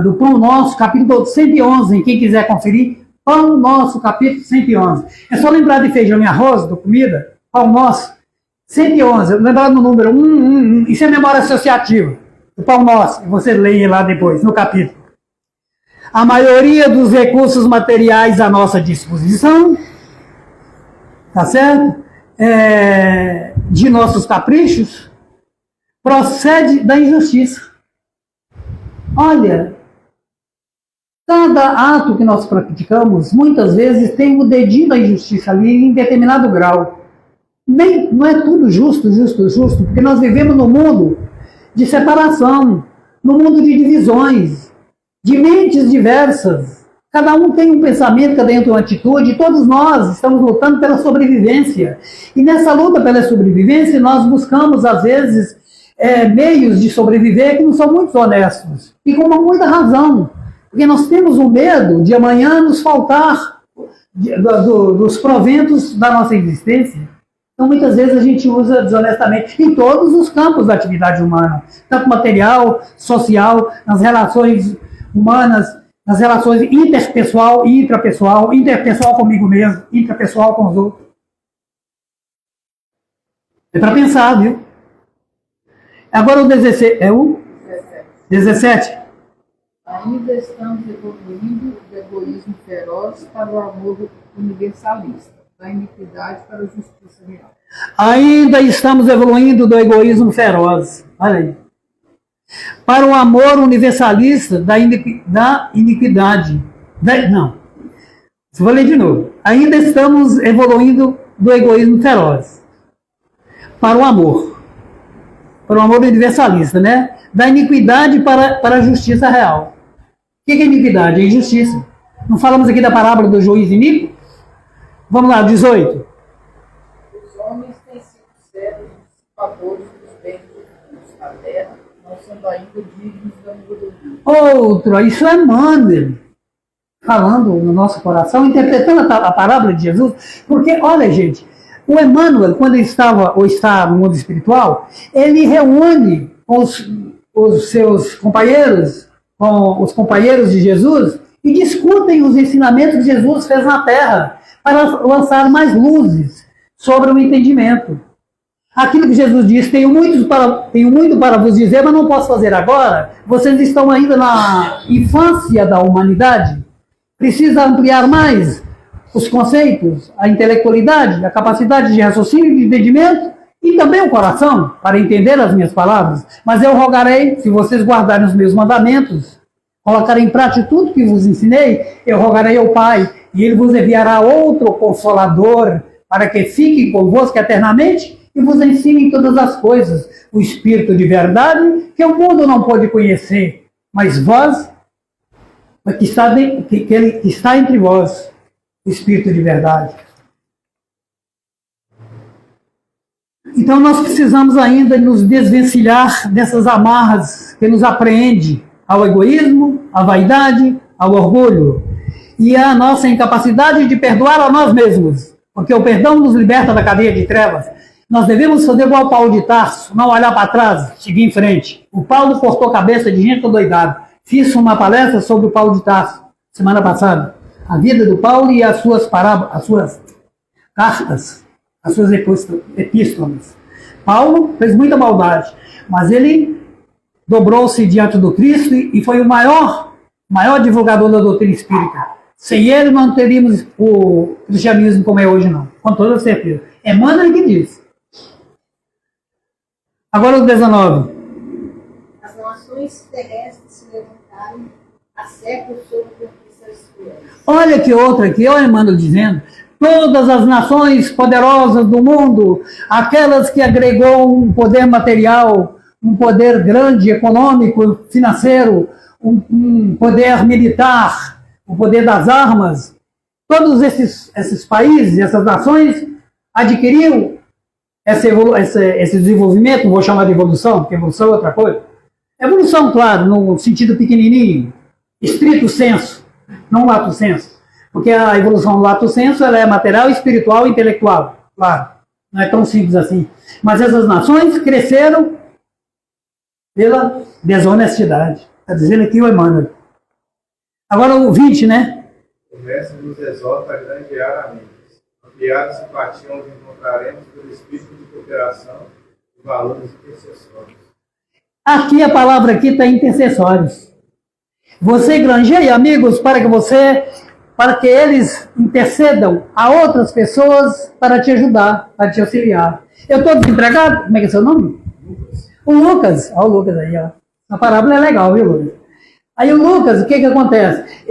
do Pão Nosso, capítulo 111, quem quiser conferir, Pão Nosso, capítulo 111. É só lembrar de feijão e arroz, da comida, Pão Nosso, 111, lembrar do número 111, isso é memória associativa, do Pão Nosso, e você leia lá depois, no capítulo. A maioria dos recursos materiais à nossa disposição, tá certo? De nossos caprichos, procede da injustiça. Olha, cada ato que nós praticamos, muitas vezes tem o dedinho da injustiça ali em determinado grau. Não é tudo justo, porque nós vivemos num mundo de separação, num mundo de divisões, de mentes diversas. Cada um tem um pensamento, cada um tem uma atitude, e todos nós estamos lutando pela sobrevivência. E nessa luta pela sobrevivência, nós buscamos, às vezes, meios de sobreviver que não são muito honestos. E com muita razão. Porque nós temos o medo de amanhã nos faltar dos proventos da nossa existência. Então, muitas vezes, a gente usa desonestamente em todos os campos da atividade humana. Tanto material, social, nas relações humanas, nas relações interpessoal e intrapessoal, interpessoal comigo mesmo, intrapessoal com os outros. É para pensar, viu? Agora o 16, é o 17. Ainda estamos evoluindo do egoísmo feroz para o amor universalista, da iniquidade para a justiça real. Ainda estamos evoluindo do egoísmo feroz. Olha aí. Para o amor universalista da iniquidade. Não. Vou ler de novo. Ainda estamos evoluindo do egoísmo feroz. Para o amor. Para o amor universalista, né? Da iniquidade para a justiça real. O que é iniquidade? É injustiça. Não falamos aqui da parábola do juiz iníquo? Vamos lá, 18. Os homens têm sido cegos dos favores dos bens da terra, não sendo ainda dignos da melhoria. Outro, isso é Emmanuel falando no nosso coração, interpretando a parábola de Jesus, porque, olha, gente, o Emmanuel, quando ele estava ou está no mundo espiritual, ele reúne os seus companheiros, com os companheiros de Jesus, e discutem os ensinamentos que Jesus fez na Terra, para lançar mais luzes sobre o entendimento. Aquilo que Jesus disse, tenho muito para vos dizer, mas não posso fazer agora. Vocês estão ainda na infância da humanidade. Precisa ampliar mais os conceitos, a intelectualidade, a capacidade de raciocínio e de entendimento, e também o coração, para entender as minhas palavras. Mas eu rogarei, se vocês guardarem os meus mandamentos, colocarem em prática tudo que vos ensinei, eu rogarei ao Pai, e Ele vos enviará outro Consolador, para que fique convosco eternamente, e vos ensine todas as coisas, o Espírito de verdade, que o mundo não pode conhecer, mas vós, que Ele está entre vós, o Espírito de verdade. Então nós precisamos ainda nos desvencilhar dessas amarras que nos apreende ao egoísmo, à vaidade, ao orgulho e à nossa incapacidade de perdoar a nós mesmos, porque o perdão nos liberta da cadeia de trevas. Nós devemos fazer igual Paulo de Tarso, não olhar para trás, seguir em frente. O Paulo cortou a cabeça de gente doidada. Fiz uma palestra sobre o Paulo de Tarso, semana passada. A vida do Paulo e as suas parábolas, as suas cartas, as suas epístolas. Paulo fez muita maldade, mas ele dobrou-se diante do Cristo e foi o maior divulgador da doutrina espírita. Sem ele não teríamos o cristianismo como é hoje, não. Com toda certeza. Emmanuel que diz. Agora o 19. As nações terrestres se levantaram há séculos sobre conquistas cruéis. Olha que outra aqui, olha Emmanuel dizendo. Todas as nações poderosas do mundo, aquelas que agregou um poder material, um poder grande, econômico, financeiro, um poder militar, o poder das armas, todos esses países, essas nações adquiriram esse desenvolvimento, vou chamar de evolução, porque evolução é outra coisa. Evolução, claro, no sentido pequenininho, estrito senso, não lato senso. Porque a evolução lato sensu ela é material, espiritual e intelectual. Claro, não é tão simples assim. Mas essas nações cresceram pela desonestidade. Está dizendo aqui o Emmanuel. Agora o 20, né? O mestre nos exorta a granjear amigos. Ampliar a simpatia onde encontraremos pelo espírito de cooperação e valores intercessórios. Aqui a palavra aqui está intercessórios. Você granjeia amigos para que eles intercedam a outras pessoas para te ajudar, para te auxiliar. Eu estou desempregado? Como é que é seu nome? O Lucas. Olha o Lucas aí, ó. A parábola é legal, viu, Lucas? Aí o Lucas, o que acontece?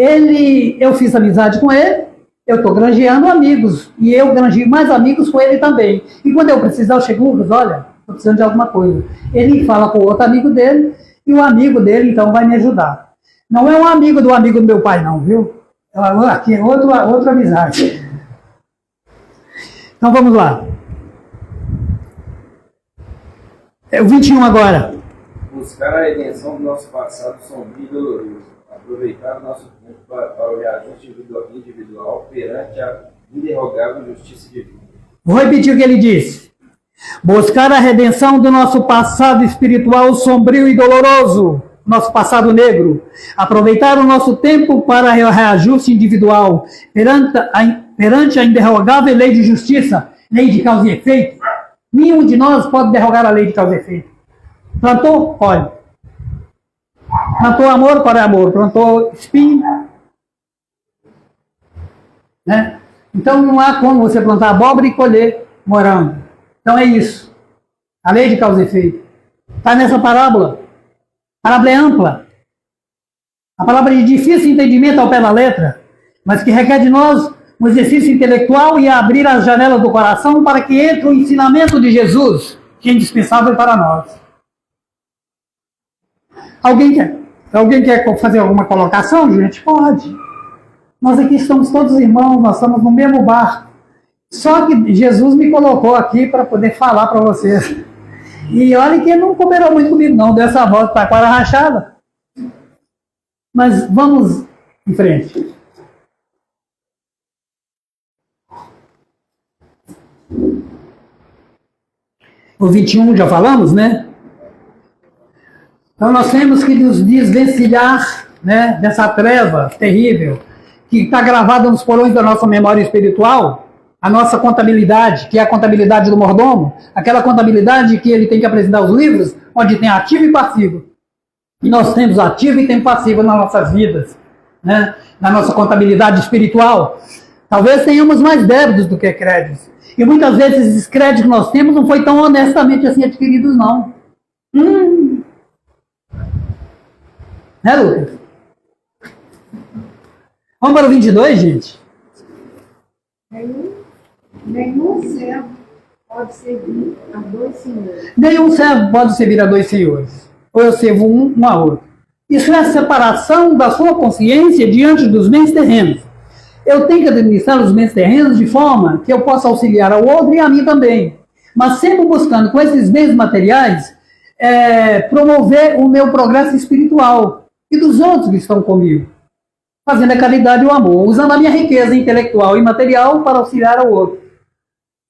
Eu fiz amizade com ele, eu estou granjeando amigos, e eu granjei mais amigos com ele também. E quando eu precisar, eu chego, Lucas, olha, estou precisando de alguma coisa. Ele fala com o outro amigo dele, e o amigo dele, então, vai me ajudar. Não é um amigo do meu pai, não, viu? Aqui é outra amizade. Então vamos lá. É o 21 agora. Buscar a redenção do nosso passado sombrio e doloroso. Aproveitar o nosso tempo para o reajuste individual perante a inderrogável justiça divina. Vou repetir o que ele disse. Buscar a redenção do nosso passado espiritual sombrio e doloroso. Nosso passado negro, aproveitar o nosso tempo para o reajuste individual perante a inderrogável lei de justiça, lei de causa e efeito. Nenhum de nós pode derrogar a lei de causa e efeito. Plantou, olha. Plantou amor para amor, plantou espinho. Né? Então não há como você plantar abóbora e colher morango. Então é isso. A lei de causa e efeito. Está nessa parábola. A palavra é ampla. A palavra é de difícil entendimento ao pé da letra, mas que requer de nós um exercício intelectual e abrir as janelas do coração para que entre o ensinamento de Jesus, que é indispensável para nós. Alguém quer fazer alguma colocação, gente? Pode. Nós aqui estamos todos irmãos, nós estamos no mesmo barco. Só que Jesus me colocou aqui para poder falar para vocês. E olha que ele não cooperou muito comigo, não. Deu essa volta para a quadra rachada. Mas vamos em frente. O 21 já falamos, né? Então nós temos que nos desvencilhar, né, dessa treva terrível que está gravada nos porões da nossa memória espiritual. A nossa contabilidade, que é a contabilidade do mordomo, aquela contabilidade que ele tem que apresentar os livros, onde tem ativo e passivo. E nós temos ativo e tem passivo nas nossas vidas, né? Na nossa contabilidade espiritual. Talvez tenhamos mais débitos do que créditos. E muitas vezes esses créditos que nós temos não foi tão honestamente assim adquiridos, não. Né, Lucas? Vamos para o 22, gente? Nenhum servo pode servir a dois senhores. Nenhum servo pode servir a dois senhores. Ou eu sirvo um a outro. Isso é a separação da sua consciência diante dos bens terrenos. Eu tenho que administrar os bens terrenos de forma que eu possa auxiliar ao outro e a mim também. Mas sempre buscando com esses bens materiais promover o meu progresso espiritual e dos outros que estão comigo. Fazendo a caridade e o amor, usando a minha riqueza intelectual e material para auxiliar ao outro.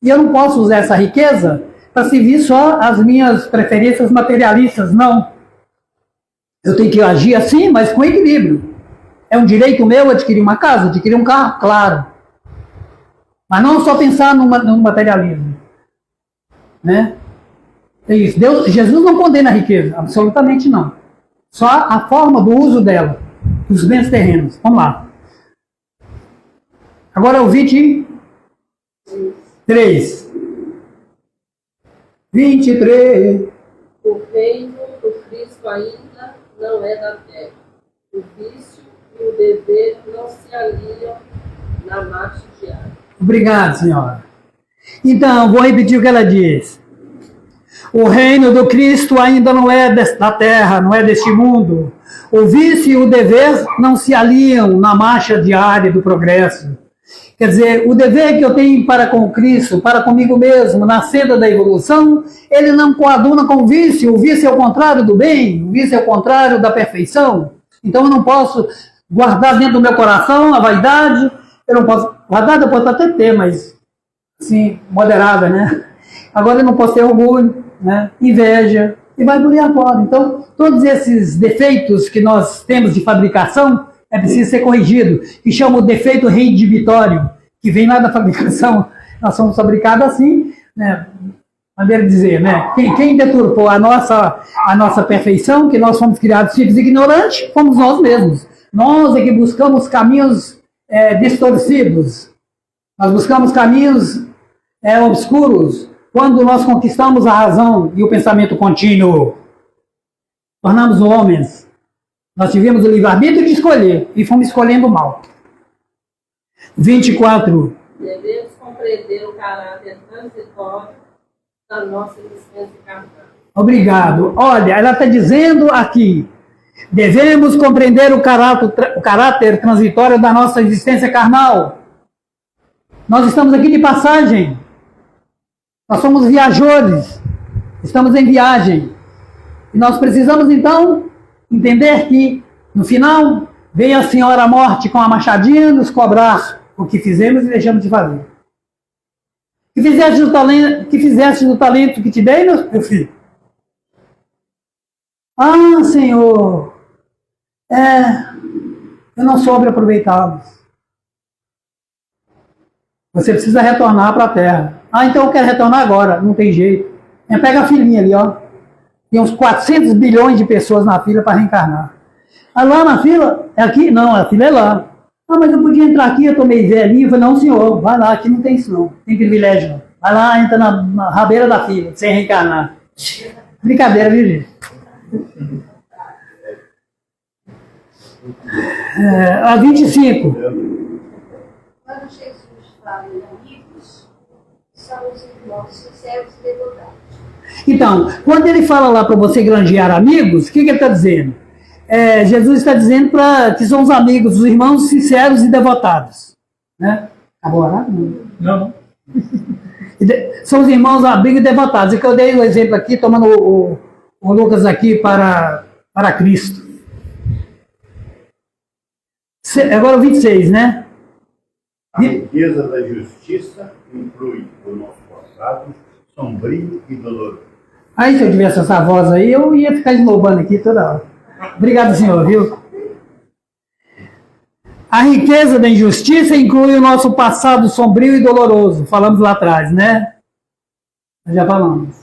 E eu não posso usar essa riqueza para servir só as minhas preferências materialistas, não. Eu tenho que agir assim, mas com equilíbrio. É um direito meu adquirir uma casa, adquirir um carro, claro. Mas não só pensar no materialismo. Né? É isso. Jesus não condena a riqueza, absolutamente não. Só a forma do uso dela, dos bens terrenos. Vamos lá. Agora o 23. 23. O reino do Cristo ainda não é da terra. O vício e o dever não se aliam na marcha diária. Obrigado, senhora. Então, vou repetir o que ela diz. O reino do Cristo ainda não é da terra, não é deste mundo. O vício e o dever não se aliam na marcha diária do progresso. Quer dizer, o dever que eu tenho para com Cristo, para comigo mesmo, na senda da evolução, ele não coaduna com o vício. O vício é o contrário do bem, o vício é o contrário da perfeição. Então eu não posso guardar dentro do meu coração a vaidade, eu não posso, vaidade eu posso até ter, mas assim, moderada, né? Agora eu não posso ter orgulho, né? Inveja, e vai por aí afora. Então, todos esses defeitos que nós temos de fabricação, é preciso ser corrigido, que chama o defeito reindivitório, que vem lá da fabricação. Nós somos fabricados assim, né? Maneira de dizer, né? Quem deturpou a nossa perfeição, que nós fomos criados filhos ignorantes, fomos nós mesmos. Nós é que buscamos caminhos distorcidos. Nós buscamos caminhos obscuros. Quando nós conquistamos a razão e o pensamento contínuo, tornamos homens. Nós tivemos o livre-arbítrio de escolher e fomos escolhendo o mal. 24. Devemos compreender o caráter transitório da nossa existência carnal. Obrigado. Olha, ela está dizendo aqui, devemos compreender o caráter transitório da nossa existência carnal. Nós estamos aqui de passagem. Nós somos viajores. Estamos em viagem. E nós precisamos, então, entender que, no final, vem a Senhora Morte com a machadinha nos cobrar o que fizemos e deixamos de fazer. Que fizeste do talento que te dei, meu filho? Ah, Senhor, eu não soube aproveitá-los. Você precisa retornar para a terra. Ah, então eu quero retornar agora. Não tem jeito. Pega a filinha ali, ó. Tem uns 400 bilhões de pessoas na fila para reencarnar. Ah, lá na fila? É aqui? Não, a fila é lá. Ah, mas eu podia entrar aqui, eu tô meio velhinho. Eu falei, não, senhor, vai lá, aqui não tem isso não. Tem privilégio não. Vai lá, entra na rabeira da fila, sem reencarnar. Brincadeira, viu, gente? A 25. Quando Jesus fala em amigos, são os irmãos sinceros e devotados. Então, quando ele fala lá para você granjear amigos, o que ele está dizendo? Jesus está dizendo que são os amigos, os irmãos sinceros e devotados. Né? Acabou a Não. São os irmãos amigos e devotados. E que eu dei o exemplo aqui, tomando o Lucas aqui para Cristo. Agora o 26, né? A riqueza da justiça inclui o nosso passado sombrio e doloroso. Aí, se eu tivesse essa voz aí, eu ia ficar esnobando aqui toda hora. Obrigado, senhor, viu? A riqueza da injustiça inclui o nosso passado sombrio e doloroso. Falamos lá atrás, né? Nós já falamos.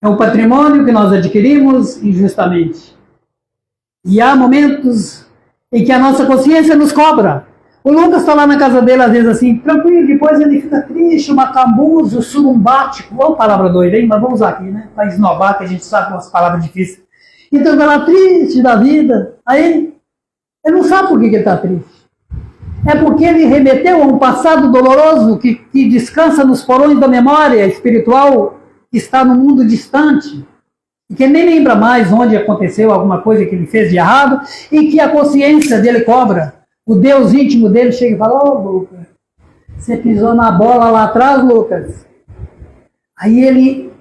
É um patrimônio que nós adquirimos injustamente. E há momentos em que a nossa consciência nos cobra. O Lucas está lá na casa dele, às vezes assim, tranquilo, depois ele fica triste, macambuzo, surumbático. Olha a palavra doida, hein? Mas vamos usar aqui, né? Para esnobar, que a gente sabe umas palavras difíceis. Então está lá triste da vida. Aí ele não sabe por que ele está triste. É porque ele remeteu a um passado doloroso que descansa nos porões da memória espiritual que está no mundo distante. E que ele nem lembra mais onde aconteceu alguma coisa que ele fez de errado e que a consciência dele cobra. O Deus íntimo dele chega e fala, ô Lucas, você pisou na bola lá atrás, Lucas. Aí ele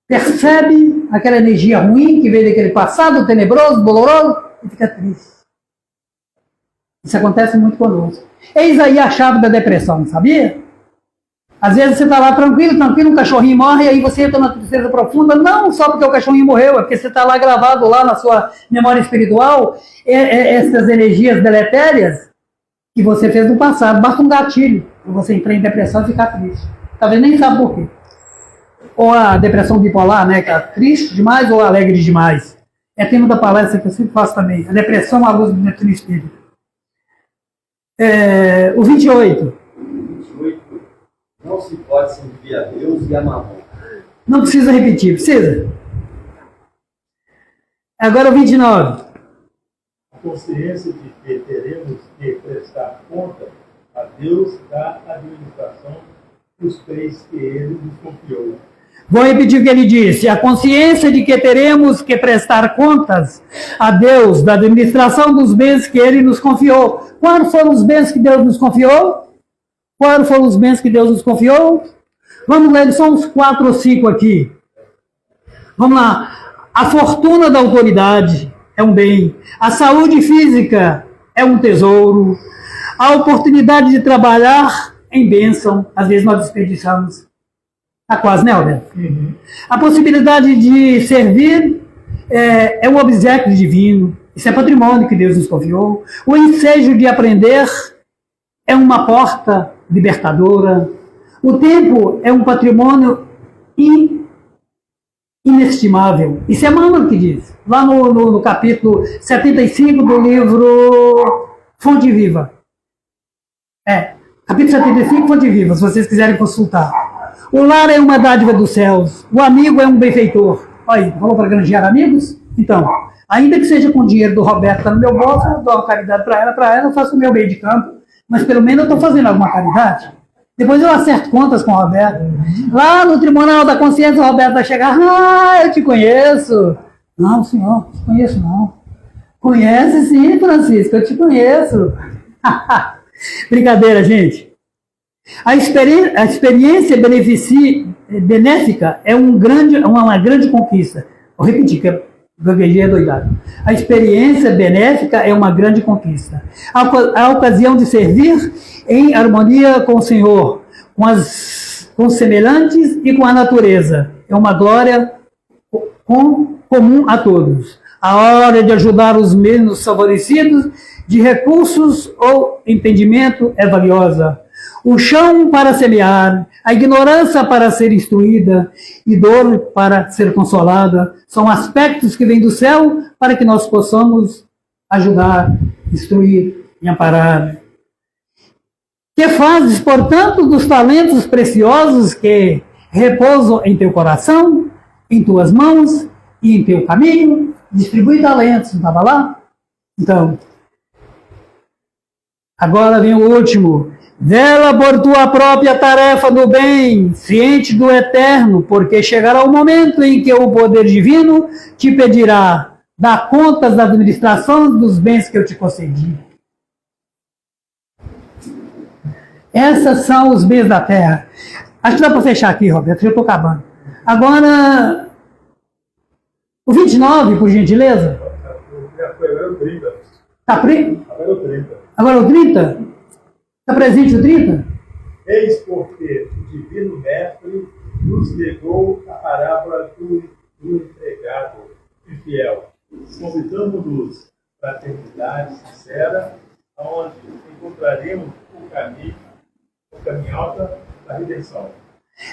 percebe aquela energia ruim que veio daquele passado tenebroso, doloroso, e fica triste. Isso acontece muito conosco. Eis aí a chave da depressão, sabia? Às vezes você está lá tranquilo, um cachorrinho morre, e aí você entra na tristeza profunda, não só porque o cachorrinho morreu, é porque você está lá gravado lá na sua memória espiritual, essas energias deletérias que você fez no passado. Basta um gatilho para você entrar em depressão e ficar triste. Talvez nem sabe por quê. Ou a depressão bipolar, né, que é triste demais ou alegre demais. É tema da palestra que eu sempre faço também. A depressão à luz do método espírita. O 28. 28. Não se pode servir a Deus e a Mamon. Não precisa repetir, precisa? Agora o 29. A consciência de que teremos que prestar conta a Deus da administração dos bens que Ele nos confiou. Vou repetir o que ele disse. A consciência de que teremos que prestar contas a Deus da administração dos bens que Ele nos confiou. Quais foram os bens que Deus nos confiou? Quais foram os bens que Deus nos confiou? Vamos ler só uns 4 ou 5 aqui. Vamos lá. A fortuna da autoridade é um bem. A saúde física é um tesouro. A oportunidade de trabalhar em bênção. Às vezes nós desperdiçamos. Está quase, né, Alberto? A possibilidade de servir é um obséquio divino. Isso é patrimônio que Deus nos confiou. O ensejo de aprender é uma porta libertadora. O tempo é um patrimônio inestimável. Isso é Emmanuel que diz. Lá no capítulo 75 do livro Fonte Viva. Capítulo 75, Fonte Viva, se vocês quiserem consultar. O lar é uma dádiva dos céus. O amigo é um benfeitor. Olha aí, falou para granjear amigos? Então, ainda que seja com o dinheiro do Roberto que está no meu bolso, eu dou uma caridade para ela, eu faço o meu meio de campo, mas pelo menos eu estou fazendo alguma caridade. Depois eu acerto contas com o Roberto. Lá no Tribunal da Consciência, o Roberto vai chegar, eu te conheço. Não, senhor, não te conheço não. Conhece sim, Francisco, eu te conheço. Brincadeira, gente. A experiência benéfica é uma grande conquista. Vou repetir, que eu gaguejei doidado. A experiência benéfica é uma grande conquista. A ocasião de servir em harmonia com o Senhor, com os semelhantes e com a natureza. É uma glória comum a todos. A hora de ajudar os menos favorecidos, de recursos ou entendimento é valiosa. O chão para semear, a ignorância para ser instruída e dor para ser consolada são aspectos que vêm do céu para que nós possamos ajudar, instruir e amparar. Que fazes, portanto, dos talentos preciosos que repousam em teu coração, em tuas mãos e em teu caminho? Distribui talentos, não estava lá? Então, agora vem o último. Vela por tua própria tarefa do bem, ciente do eterno, porque chegará o momento em que o poder divino te pedirá dar contas da administração dos bens que eu te concedi. Esses são os bens da terra. Acho que dá para fechar aqui, Roberto, já estou acabando. Agora, o 29, por gentileza. Agora o 30. Tá preto? Agora o 30. Agora o 30? Está presente o 30? Eis porque o Divino Mestre nos legou a parábola do empregado infiel. Convidamos-nos para a eternidade sincera, onde encontraremos o caminho alta da redenção.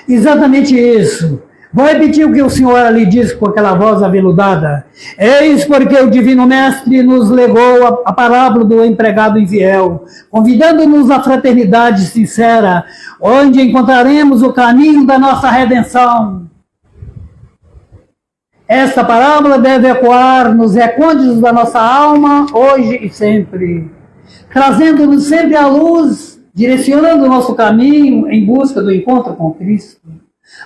Exatamente isso. Vou repetir o que o Senhor ali disse com aquela voz aveludada. Eis porque o Divino Mestre nos legou a parábola do empregado infiel, convidando-nos à fraternidade sincera, onde encontraremos o caminho da nossa redenção. Esta parábola deve ecoar nos recônditos da nossa alma, hoje e sempre, trazendo-nos sempre à luz, direcionando o nosso caminho em busca do encontro com Cristo,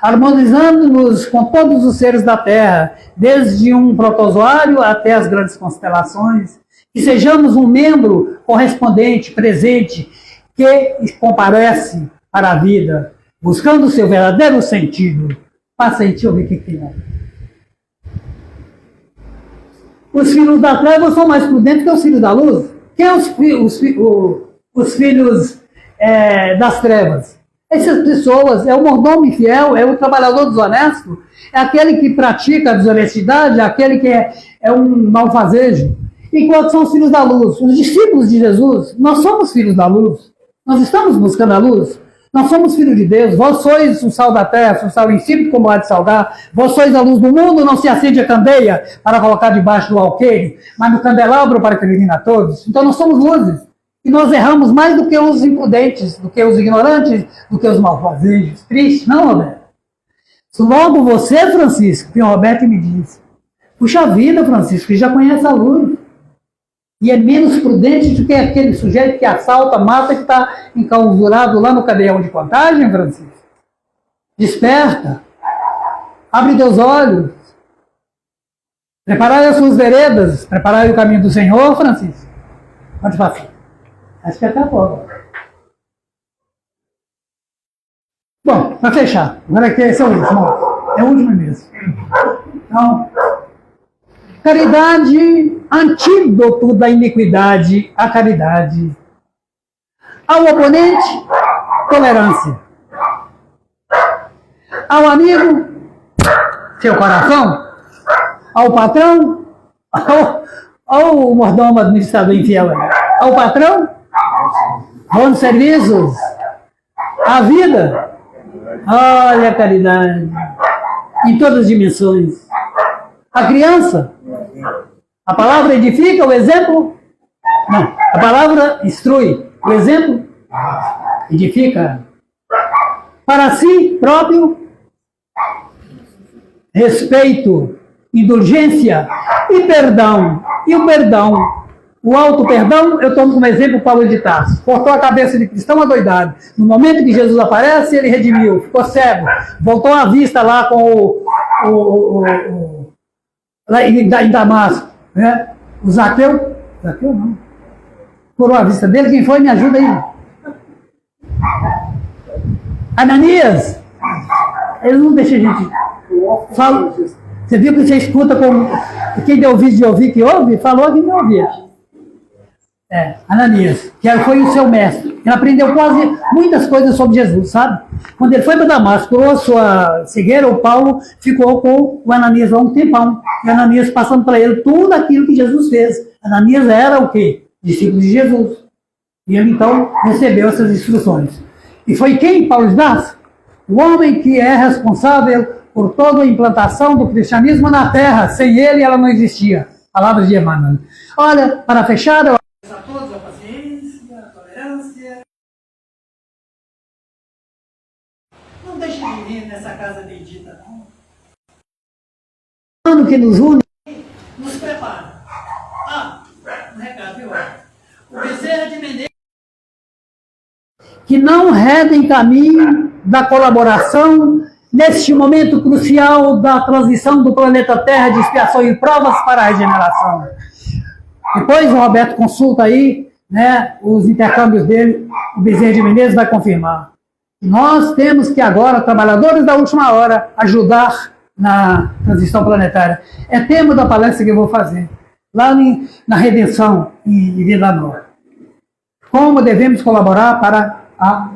harmonizando-nos com todos os seres da Terra, desde um protozoário até as grandes constelações, que sejamos um membro correspondente, presente, que comparece para a vida, buscando o seu verdadeiro sentido. Passa aí, deixa eu ver o que tem. Os filhos da treva são mais prudentes que os filhos da luz. Quem é os filhos das trevas? Essas pessoas, é o mordomo infiel, é o trabalhador desonesto, é aquele que pratica a desonestidade, é aquele que é um malfazejo. Enquanto são os filhos da luz, os discípulos de Jesus, nós somos filhos da luz, nós estamos buscando a luz, nós somos filhos de Deus, vós sois o sal da terra, o sal insípido como há de salgar, vós sois a luz do mundo, não se acende a candeia para colocar debaixo do alqueire, mas no candelabro para que ilumine a todos. Então nós somos luzes. E nós erramos mais do que os imprudentes, do que os ignorantes, do que os malfazejos. Triste, não, Roberto? Logo você, Francisco, que o Roberto me diz, puxa vida, Francisco, que já conhece a luz. E é menos prudente do que aquele sujeito que assalta, mata, que está enclausurado lá no cadeião de contagem, Francisco. Desperta. Abre teus olhos. Preparai as suas veredas. Preparai o caminho do Senhor, Francisco. Pode falar. Acho que até agora. Bom, para fechar. Agora aqui esse é o último. É o último mesmo. Então, caridade, antídoto da iniquidade, a caridade. Ao oponente, tolerância. Ao amigo, seu coração. Ao patrão, ao mordomo administrador infiel. Ao patrão, bons serviços. A vida, olha a caridade. Em todas as dimensões. A criança, a palavra edifica, o exemplo... Não, a palavra instrui, o exemplo edifica. Para si próprio, respeito, indulgência e perdão. E o perdão, o auto-perdão, eu tomo como exemplo Paulo de Tarso. Cortou a cabeça de cristão adoidado. No momento que Jesus aparece, ele redimiu, ficou cego, voltou à vista lá com lá em Damasco, né? O Zaqueu não, curou a vista dele. Quem foi? Me ajuda aí. Ananias, ele não deixa a gente. Fala, você viu que você escuta como quem deu ouvido de ouvir que ouve? Falou que não ouvia. Ananias, que foi o seu mestre. Ele aprendeu quase muitas coisas sobre Jesus, sabe? Quando ele foi para Damasco, curou a sua cegueira, o Paulo ficou com o Ananias lá um tempão. E Ananias passando para ele tudo aquilo que Jesus fez. Ananias era o quê? Discípulo de Jesus. E ele então recebeu essas instruções. E foi quem, Paulo de Tarso? O homem que é responsável por toda a implantação do cristianismo na Terra. Sem ele, ela não existia. Palavras de Emmanuel. Olha, para fechar, eu agradeço a todos a paciência, a tolerância. Não deixe de vir nessa casa bendita, não. O ano que nos une, nos prepara. Um recado, viu? O Bezerra de Menezes, que não redem caminho da colaboração neste momento crucial da transição do planeta Terra de expiação e provas para a regeneração. Depois o Roberto consulta aí, né, os intercâmbios dele, o Bezerra de Menezes vai confirmar. Nós temos que agora, trabalhadores da última hora, ajudar na transição planetária. É tema da palestra que eu vou fazer, lá na Redenção, em Vila Nova. Como devemos colaborar para a